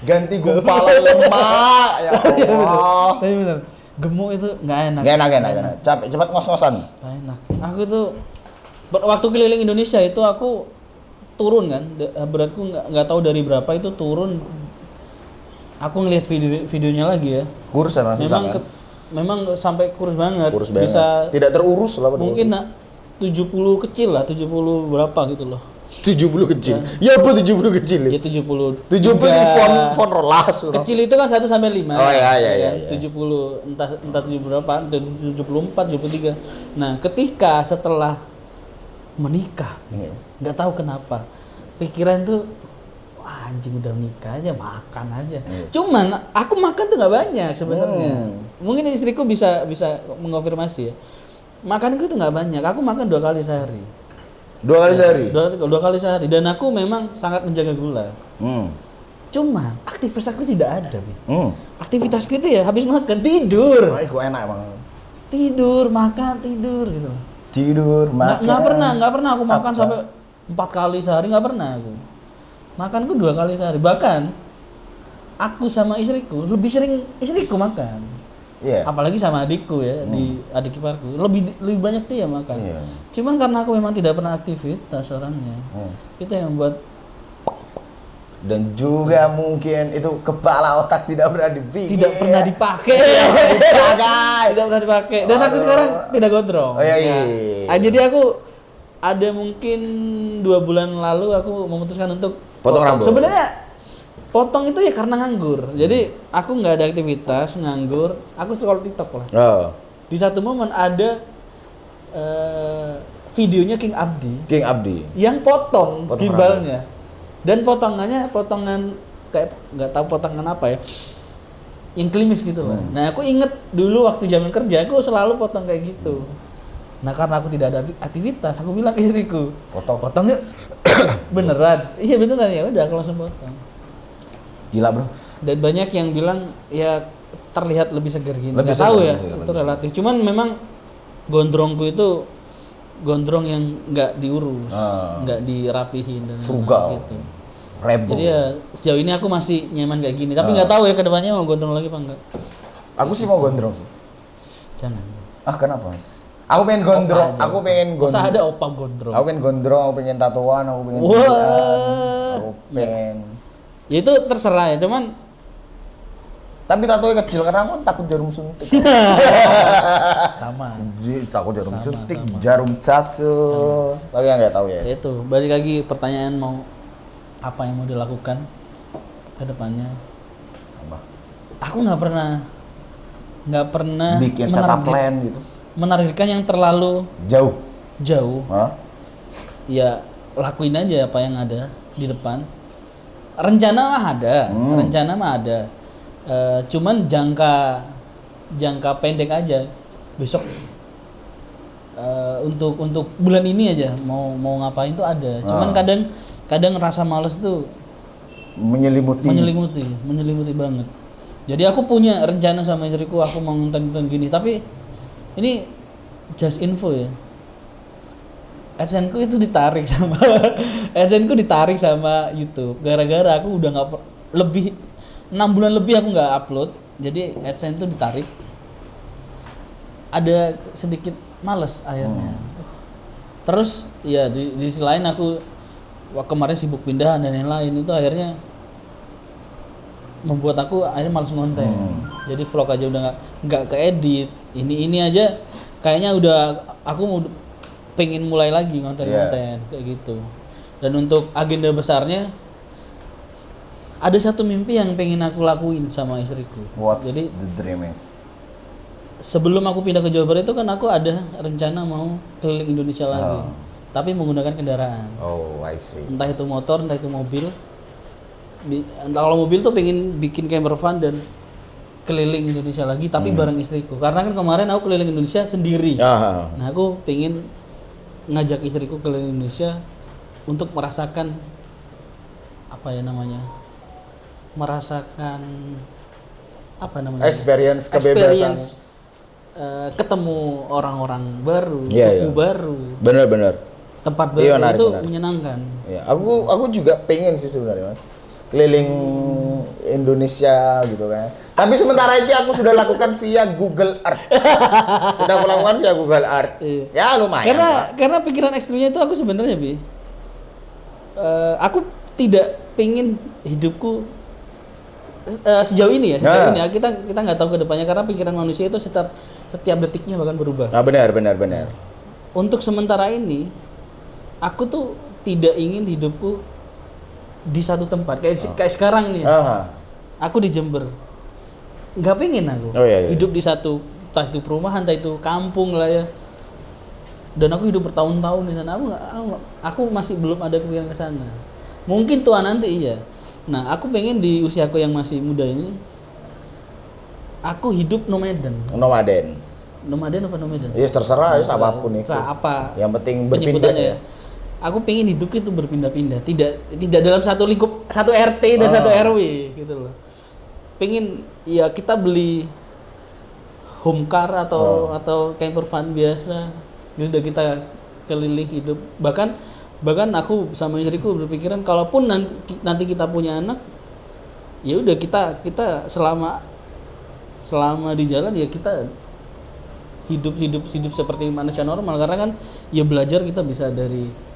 Ganti gumpalan lemak. Ya Allah. Tapi bener, gemuk itu nggak enak. Gak enak. Capek, cepat ngos-ngosan. Nggak enak. Aku tuh waktu keliling Indonesia itu aku turun kan, beratku nggak tahu dari berapa itu turun. Aku ngelihat videonya lagi ya. Kurus ya masih Memang sangat. memang sampai kurus banget. Kurus banget. Bisa Tidak terurus lah. mungkin 70 kecil lah, 70 berapa gitu loh. 70 kecil. Ya apa 70 kecil? Ya 70. 70 font rolas. Kecil itu kan 1 sampai 5. Oh iya. 70 entah 70 berapa, 74, 73. Nah, ketika setelah menikah, nggak tahu kenapa pikiran tuh wah, anjing udah menikah aja makan aja. Cuman aku makan tuh nggak banyak sebenarnya. Mungkin istriku bisa mengonfirmasi ya. Makanku itu nggak banyak. Aku makan 2 kali sehari. 2 kali sehari? 2 kali sehari. Dan aku memang sangat menjaga gula. Cuman aktivitas aku tidak ada, Bi. Aktivitasku itu ya habis makan tidur. Oh, itu enak emang. Tidur, makan, tidur gitu. Tidur, makan. Nggak pernah aku makan sampai 4 kali sehari, nggak pernah aku. Makanku 2 kali sehari. Bahkan aku sama istriku lebih sering istriku makan. Iya. Apalagi sama adikku ya, di adik iparku. Lebih banyak dia makan. Iya. Cuman karena aku memang tidak pernah aktivitas orangnya. Itu yang membuat. Dan juga mungkin itu kepala otak tidak pernah dipikir. Tidak pernah dipakai. Tidak pernah dipakai. Dan aku sekarang tidak gondrong. Oh iya. Jadi aku ada mungkin 2 bulan lalu aku memutuskan untuk potong rambut. Sebenarnya potong itu ya karena nganggur. Jadi aku nggak ada aktivitas, nganggur. Aku scroll TikTok lah. Di satu momen ada videonya King Abdi. Yang potong gimbalnya. Dan potongan kayak nggak tahu potongan apa ya. Yang klimis gitu loh. Nah, aku inget dulu waktu zaman kerja aku selalu potong kayak gitu. Nah, karena aku tidak ada aktivitas, aku bilang ke istriku, potong yuk. Beneran? Iya beneran, ya udah aku langsung potong. Gila, Bro. Dan banyak yang bilang ya terlihat lebih segar gini. Nggak tahu ya, itu relatif. Cuman memang gondrongku itu gondrong yang nggak diurus, nggak dirapihin dan frugal gitu. Rebel. Jadi ya sejauh ini aku masih nyaman kayak gini. Tapi nggak tahu ya kedepannya mau gondrong lagi apa enggak. Aku sih mau gondrong sih. Jangan. Kenapa? Aku pengen gondrong. Usah ada opa gondrong. Aku pengen gondrong, aku pengen tatoan, aku pengen aku pengen. Ya itu terserah ya, cuman tapi tatonya kecil karena aku takut jarum suntik. Sama. Takut jarum suntik, jarum tato. Tapi yang nggak tahu ya. Itu balik lagi pertanyaan mau apa yang mau dilakukan ke depannya. Apa? Aku nggak pernah bikin setup plan gitu. Menargetkan yang terlalu jauh. Ya lakuin aja apa yang ada di depan. Rencana mah ada. Cuman jangka pendek aja. Besok untuk bulan ini aja mau ngapain tuh ada. Cuman kadang rasa malas tuh menyelimuti banget. Jadi aku punya rencana sama istriku, aku mau nonton gini, tapi ini just info ya. AdSense-ku itu ditarik sama YouTube. Gara-gara aku udah nggak lebih 6 bulan lebih aku nggak upload, jadi AdSense itu ditarik. Ada sedikit males akhirnya. Terus ya di sisi lain aku kemarin sibuk pindahan dan lain-lain, itu akhirnya membuat aku akhirnya malas ngonten. Jadi vlog aja udah nggak keedit. Ini aja kayaknya udah aku mau pengen mulai lagi ngonten kayak gitu. Dan untuk agenda besarnya ada satu mimpi yang pengen aku lakuin sama istriku. Jadi the dream is? Sebelum aku pindah ke Jawa Barat itu kan aku ada rencana mau keliling Indonesia lagi. Tapi menggunakan kendaraan. Oh, I see. Entah itu motor, entah itu mobil. Kalau mobil tuh pengen bikin camper van dan keliling Indonesia lagi, tapi bareng istriku. Karena kan kemarin aku keliling Indonesia sendiri. Nah, aku pengen ngajak istriku keliling Indonesia untuk merasakan experience kebebasan. Ketemu orang-orang baru, suku baru. Benar. Tempat baru itu menyenangkan. Iya, aku juga pengen sih sebenarnya, Mas. Keliling Indonesia gitu kan. Tapi sementara itu aku sudah lakukan via Google Earth. Ya lumayan. Karena pikiran ekstrimnya itu aku sebenarnya aku tidak pengen hidupku sejauh ini ya. Kita nggak tahu kedepannya karena pikiran manusia itu setiap detiknya bahkan berubah. Benar. Untuk sementara ini aku tuh tidak ingin hidupku di satu tempat kayak sekarang nih. Aku di Jember. Nggak pengen aku hidup di satu, entah itu perumahan, entah itu kampung lah ya. Dan aku hidup bertahun-tahun di sana. Aku masih belum ada kepikiran ke sana. Mungkin tua nanti iya. Nah, aku pengen di usiaku yang masih muda ini, aku hidup nomaden. Nomaden apa nomaden? Iya, terserah ya, apapun itu. Apa? Yang penting berpindah ya. Aku pengen hidup itu berpindah-pindah, tidak dalam satu lingkup, satu RT dan satu RW gitu loh. Pengen ya kita beli home car atau camper van biasa, udah kita keliling hidup. Bahkan aku sama istriku berpikiran kalaupun nanti kita punya anak, ya udah kita selama di jalan ya kita hidup seperti manusia normal, karena kan ya belajar kita bisa dari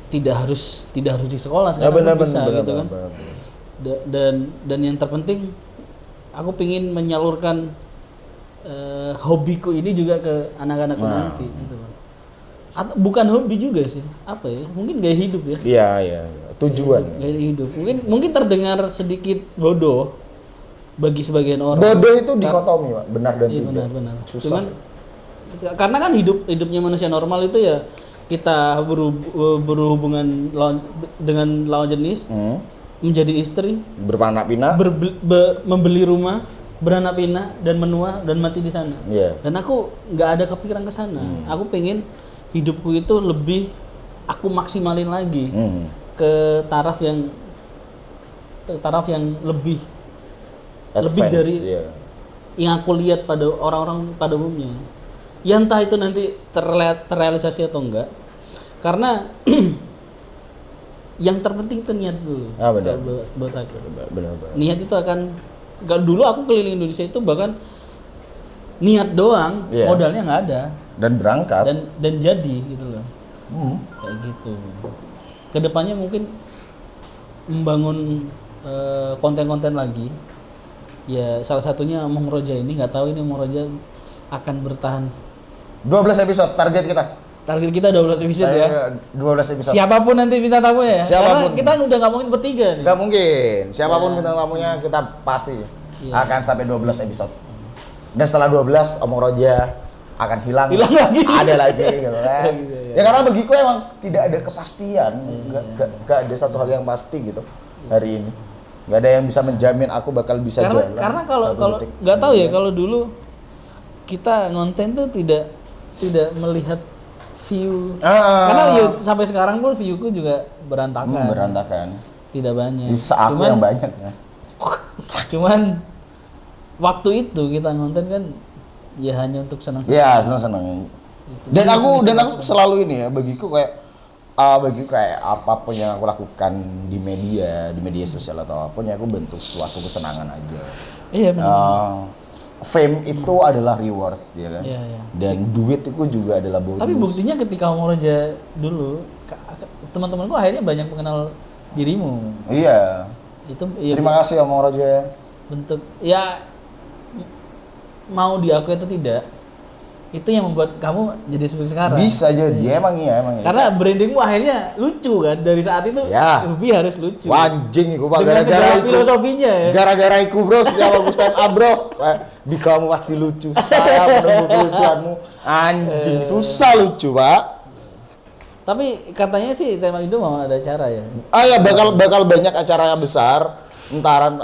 tidak harus di sekolah sekarang bisa gitu kan. Dan yang terpenting aku pingin menyalurkan hobiku ini juga ke anak-anakku nanti gitu. Bukan hobi juga sih, apa ya? Mungkin gaya hidup ya. Iya. Tujuan. Gaya hidup. Mungkin terdengar sedikit bodoh bagi sebagian orang. Bodoh itu dikotomi, Pak. Benar dan tidak. Benar. Susah. Cuman karena kan hidupnya manusia normal itu ya kita berhubungan dengan lawan jenis, menjadi istri, beranak pinak, membeli rumah, beranak pinak dan menua dan mati di sana. Dan aku nggak ada kepikiran ke sana. Aku pengen hidupku itu lebih aku maksimalin lagi ke taraf yang lebih advance, dari yang aku lihat pada orang-orang pada umumnya. Ya entah itu nanti terrealisasi atau enggak. Karena yang terpenting itu niat dulu. Benar. Buat aku. Benar. Niat itu dulu aku keliling Indonesia itu bahkan niat doang, modalnya nggak ada. Dan berangkat. Dan jadi gitu loh. Kayak gitu. Kedepannya mungkin membangun konten-konten lagi. Ya salah satunya Omong Roja ini, nggak tahu ini Omong Roja akan bertahan 12 episode target kita. Target kita 12 episode ya. 12 episode. Siapapun nanti bintang tamunya ya. Siapapun. Karena kita udah nggak mungkin bertiga nih. Nggak mungkin. Siapapun bintang tamunya kita pasti akan sampai 12 episode. Dan setelah 12 Omong Roja akan hilang lagi. Ada lagi gitu kan. Ya karena bagiku emang tidak ada kepastian. Nggak ada satu hal yang pasti gitu hari ini. Nggak ada yang bisa menjamin aku bakal bisa jalan. Karena kalau nggak tahu ya, kalau dulu kita ngonten tuh tidak melihat view. Karena ya, sampai sekarang pun viewku juga berantakan. Tidak banyak. Bisa aku yang banyak ya. Cuman waktu itu kita ngonten kan ya hanya untuk senang-senang. Iya, senang-senang. Dan aku selalu ini ya, bagiku kayak apapun yang aku lakukan di media sosial atau apapun ya aku bentuk suatu kesenangan aja. Iya benar. Fame itu adalah reward ya kan. Iya. Dan duit itu juga adalah bonus. Tapi buktinya ketika Omong Roja dulu, teman-temanku akhirnya banyak mengenal dirimu. Iya. Terima kasih Omong Roja. Bentuk ya mau diakui atau tidak, itu yang membuat kamu jadi seperti sekarang. Bisa jadi, emang iya. Karena brandingmu akhirnya lucu kan, dari saat itu Ruby harus lucu. Anjing iku gara-gara filosofinya ya. Gara-gara iku bro, setiap aku stand up bro, bi kamu pasti lucu. Saya menunggu kelucuanmu. Anjing, susah lucu, Pak. Tapi katanya sih saya Indo mau ada acara ya. Ya bakal banyak acara yang besar. Entaran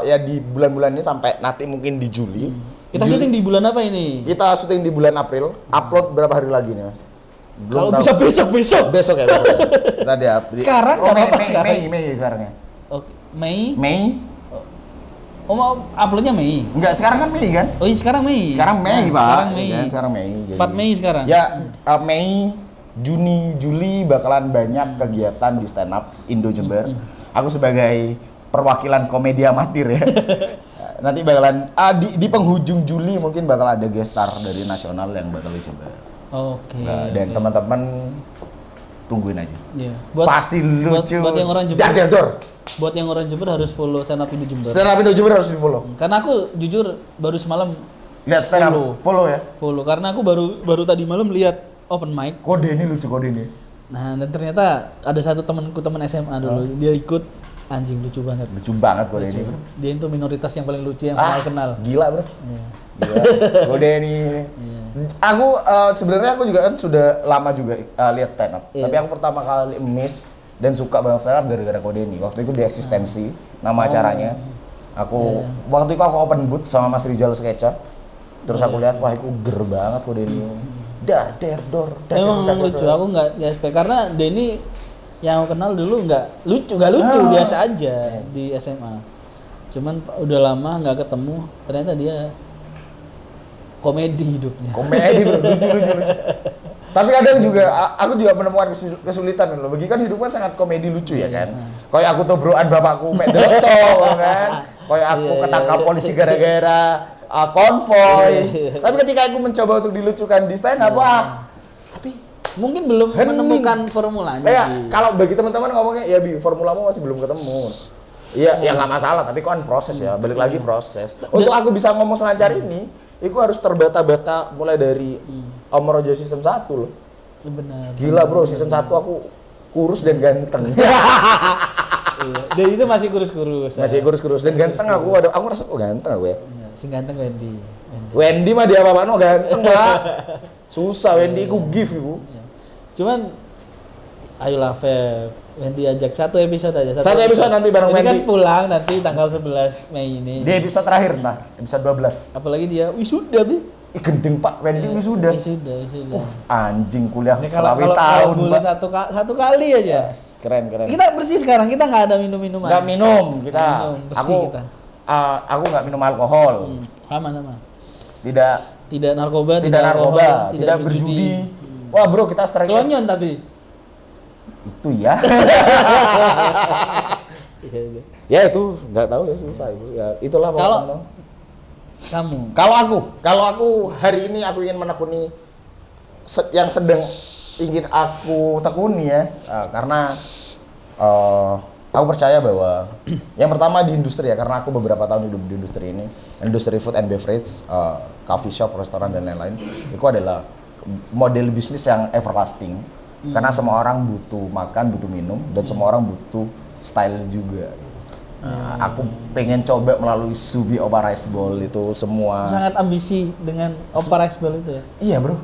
ya di bulan-bulan ini sampai nanti mungkin di Juli. Kita syuting di bulan apa ini? Kita syuting di bulan April. Upload berapa hari lagi nih, Mas? Kalau bisa besok. Besok ya. Tadi sekarang enggak apa-apa sekarang. Mei sekarang ya. Oke, Mei. Oh, mau uploadnya Mei? Enggak, sekarang kan Mei kan? Oh iya sekarang Mei. Sekarang Mei, Pak. Sekarang Mei. Jadi 4 Mei sekarang. Ya, Mei, Juni, Juli bakalan banyak kegiatan di stand up Indo Jember. Aku sebagai perwakilan komedi amatir ya. Nanti bakalan di penghujung Juli mungkin bakal ada guest star dari nasional yang bakal coba. Oke. Dan teman-teman tungguin aja. Iya. Pasti lucu. Buat yang orang Jember. Dar. Buat yang orang Jember harus follow stand up Indo Jember. Stand up Indo Jember harus di-follow. Karena aku jujur baru semalam lihat stand up, follow ya. Follow karena aku baru tadi malam lihat open mic. Kode ini lucu kode ini. Nah, dan ternyata ada satu temen SMA dulu, dia ikut, anjing lucu banget. Lucu banget Ko Denny. Dia itu minoritas yang paling lucu yang pernah kenal. Gila bro. Iya. Gila. Ko Denny. Iya. Aku sebenarnya aku juga kan sudah lama juga lihat stand up. Iya. Tapi aku pertama kali miss dan suka banget stand up gara-gara Ko Denny. Waktu itu di Eksistensi, nama acaranya. Aku waktu itu aku open booth sama Mas Rizal Skeca. Terus aku lihat wah itu ger banget Ko Denny. Dar der dor. Emang lucu, aku nggak expect karena Denny yang aku kenal dulu nggak lucu biasa aja di SMA. Cuman udah lama nggak ketemu, ternyata dia komedi hidupnya. Komedi bro, lucu. Tapi kadang juga aku juga menemukan kesulitan loh. Bagi kan hidup kan sangat komedi lucu ya kan. Kayak aku tobrokan bapakku mek deloto kan. Kayak aku ketangkap polisi gara-gara konvoy. Tapi ketika aku mencoba untuk dilucukan di stand up, wah, tapi mungkin belum menemukan formulanya. Ya, kalau bagi teman-teman ngomongnya ya formulamu masih belum ketemu. Iya, ya nggak masalah, tapi kan proses ya, balik lagi proses. Untuk aku bisa ngomong selancar ini, itu harus terbata-bata mulai dari Om Rojo season 1 loh. Benar. Gila bro, season 1 aku kurus dan ganteng. Iya. Dan itu masih kurus-kurus. Masih kurus-kurus dan ganteng aku rasa kok ganteng aku ya. Iya, si ganteng Wendy. Wendy mah dia apa-apaan mah ganteng, Pak. Susah Wendy ku give iku. Cuman ayolah Feb, Wendy ajak satu episode aja. Satu episode nanti bareng Wendy. Wendy. Kan pulang nanti tanggal 11 Mei ini. Di episode terakhir ntar, episode 12. Apalagi dia wisuda, Bi. Ih gendeng Pak, Wendy wisuda. Wisuda. Anjing kuliah Ini selama tahun, boleh Pak. satu kali aja. Yes, keren. Kita bersih sekarang, kita nggak ada minum-minuman. Nggak minum kita. Minum, bersih kita. Aku nggak minum alkohol. Aman. Tidak narkoba, tidak berjudi. Wah bro, kita strike Kelonyon tapi. Itu ya. Ya itu nggak tahu ya, susah itu. Ya itulah Kalau kamu. Kalau aku hari ini aku ingin menekuni yang sedang ingin aku tekuni ya, karena aku percaya bahwa yang pertama di industri ya, karena aku beberapa tahun hidup di industri ini, industri food and beverage, coffee shop, restoran dan lain-lain, itu adalah model bisnis yang everlasting. Karena semua orang butuh makan, butuh minum, dan semua orang butuh style juga. Aku pengen coba melalui Subi Opa Rice Bowl itu semua. Sangat ambisi dengan Opa Rice Bowl itu ya? Iya bro.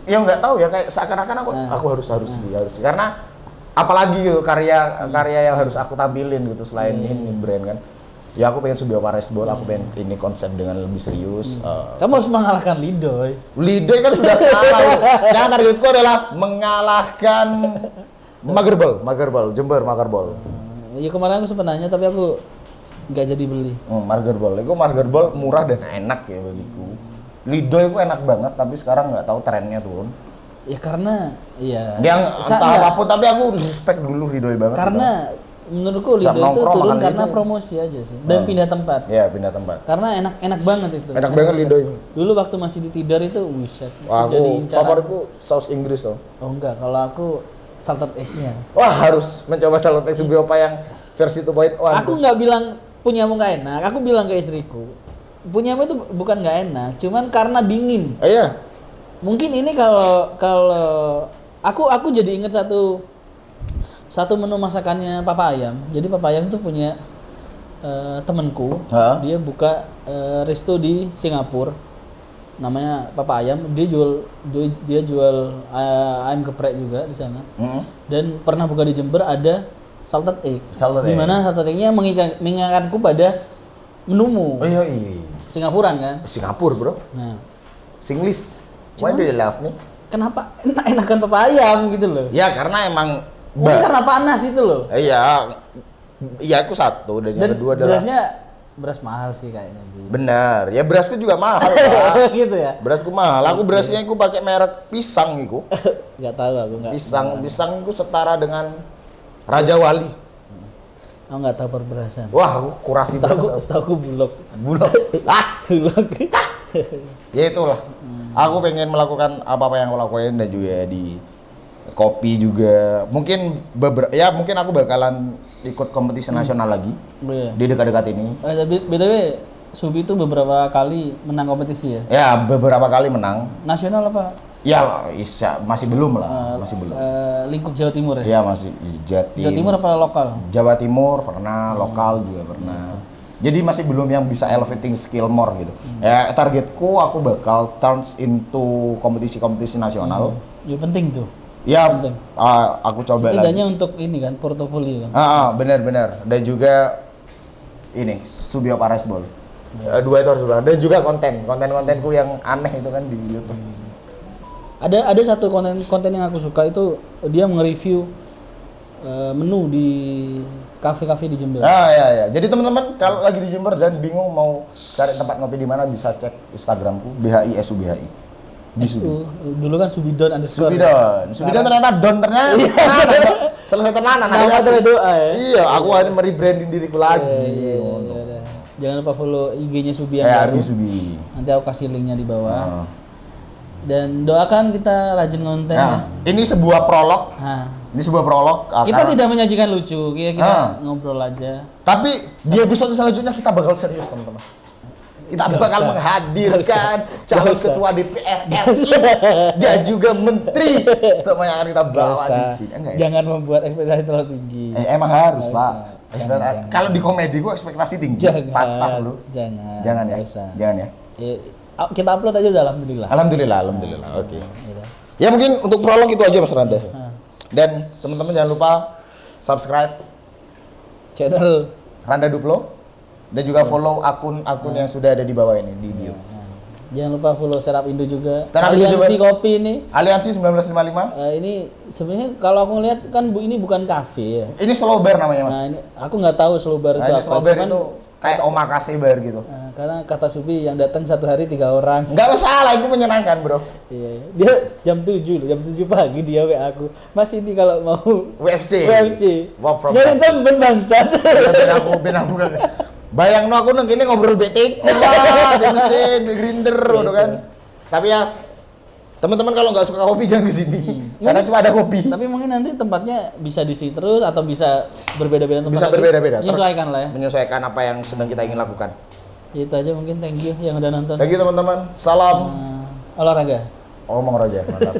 Ya nggak tahu ya, kayak seakan-akan aku harus karena apalagi gitu karya yang harus aku tampilin gitu selain ini brand kan. Ya aku pengen Subi Opa Rice Bowl, aku pengen ini konsep dengan lebih serius. Kamu harus mengalahkan Lidoy. Lidoy kan sudah kalah. Sekarang targetku adalah mengalahkan Magerbol, Jember Magerbol. Ya kemarin aku sempat nanya tapi aku nggak jadi beli. Magerbol, itu Magerbol murah dan enak ya bagiku. Lidoy itu enak banget tapi sekarang nggak tahu trennya turun. Ya karena ya. Yang entah apapun tapi aku respect dulu Lidoy banget. Karena menurutku Lidoy itu turun karena promosi aja sih dan pindah tempat. Iya pindah tempat. Karena enak banget itu. Enak banget Lidoy. Dulu waktu masih di Tidar itu wiset. Aku favoritku saus Inggris tuh. Oh enggak, kalau aku salted egg-nya. Wah harus mencoba salted egg Subi Opa yang versi 2.1. Aku nggak bilang punyamu nggak enak, aku bilang ke istriku, punyamu itu bukan nggak enak, cuman karena dingin. Iya. Mungkin ini kalau aku jadi ingat satu menu masakannya Papa Ayam. Jadi Papa Ayam tuh punya temenku, dia buka resto di Singapura. Namanya Papa Ayam, dia jual ayam geprek juga di sana. Dan pernah buka di Jember ada salted egg. Dimana salted egg-nya mengingatkanku pada menumu. Oh iya. Singapuran kan? Singapura bro. Nah, Singlish. Why do you love me? kenapa enakan Papa Ayam gitu loh? Ya karena emang. Mungkin karena panas itu loh. Iya. Iya aku satu dan yang kedua adalah. Beras mahal sih kayaknya. Benar, ya berasku juga mahal Pak. Gitu ya. Berasku mahal. Aku berasnya aku pakai merek Pisang iku. Enggak tahu aku enggak. Pisang itu setara dengan Raja Wali. Aku enggak tahu perberasan. Wah, aku kurasi beras. Setahu Bulog. Bulog. Bulog. Ya itulah. Aku pengen melakukan apa yang aku lakuin dan juga di kopi juga. Mungkin mungkin aku bakalan ikut kompetisi nasional lagi. Oh, iya. Di dekat-dekat ini. BTW Subi itu beberapa kali menang kompetisi ya? Ya, beberapa kali menang. Nasional apa? Ya, masih belum lah, masih belum. Lingkup Jawa Timur ya? Iya, masih Jawa Timur apa lokal? Jawa Timur pernah, lokal juga pernah. Jadi masih belum yang bisa elevating skill more gitu. Ya targetku aku bakal turns into kompetisi-kompetisi nasional. Ya penting tuh. Ya, Penting. aku coba Setidaknya lagi. untuk ini kan portofolio kan. Benar-benar. Dan juga ini Subio Parasbol. Dua itu harus berang. Dan juga kontenku yang aneh itu kan di YouTube. Ada satu konten yang aku suka itu dia nge-review menu di kafe-kafe di Jember. Ya. Jadi teman-teman kalau lagi di Jember dan bingung mau cari tempat ngopi di mana bisa cek Instagramku BHI SUBHI. Dulu kan Subidon underscore. Subidon ternyata Don ternyata. Selesai tenanan. Nama adalah doa ya. Iya, aku ada merebranding diriku lagi. Iya. Jangan lupa follow IG-nya Subi Ya, baru. Subi. Nanti aku kasih linknya di bawah. Dan doakan kita rajin konten ya. Ini sebuah prolog. Ini sebuah prolog. Kita tidak menyajikan lucu, kita ngobrol aja. Tapi di episode selanjutnya kita bakal serius teman-teman. Kita bakal menghadirkan calon ketua DPR RI dan juga menteri semua yang akan kita bawa di sini. Jangan membuat ekspektasi terlalu tinggi. Emang harus Pak. Kalau di komedi gua ekspektasi tinggi. Patah lu. Jangan ya. Kita upload aja udah alhamdulillah. Alhamdulillah. Oke. Ya mungkin untuk prolog itu aja Mas Randa. Dan teman-teman jangan lupa subscribe channel Randa Duplo dan juga follow akun-akun yang sudah ada di bawah ini di bio. Jangan lupa follow Serap Indo juga. Aliansi Kopi ini. Aliansi 1955. Ini sebenarnya kalau aku lihat kan ini bukan kafe ya. Ini slow bar namanya Mas. Nah ini aku nggak tahu slow bar itu apa. Slow bar itu kayak omakase bar gitu. Karena kata Subi yang datang satu hari 3 orang. Enggak masalah, itu menyenangkan bro. Iya, dia jam 7 pagi dia WA aku. Mas ini kalau mau WFC. Nyari temen bangsat. Ben aku bayangno aku nang kene ngobrol BT lah, Tensin, Grinder gitu kan. Tapi ya teman-teman kalau nggak suka kopi jangan di sini. Karena cuma ada kopi. Tapi mungkin nanti tempatnya bisa di sini terus atau bisa berbeda-beda tempat. Bisa berbeda-beda. Menyesuaikan lah ya. Menyesuaikan apa yang sedang kita ingin lakukan. Itu aja mungkin, thank you yang udah nonton. Thank you teman-teman. Salam olahraga. Ngomong aja, mantap.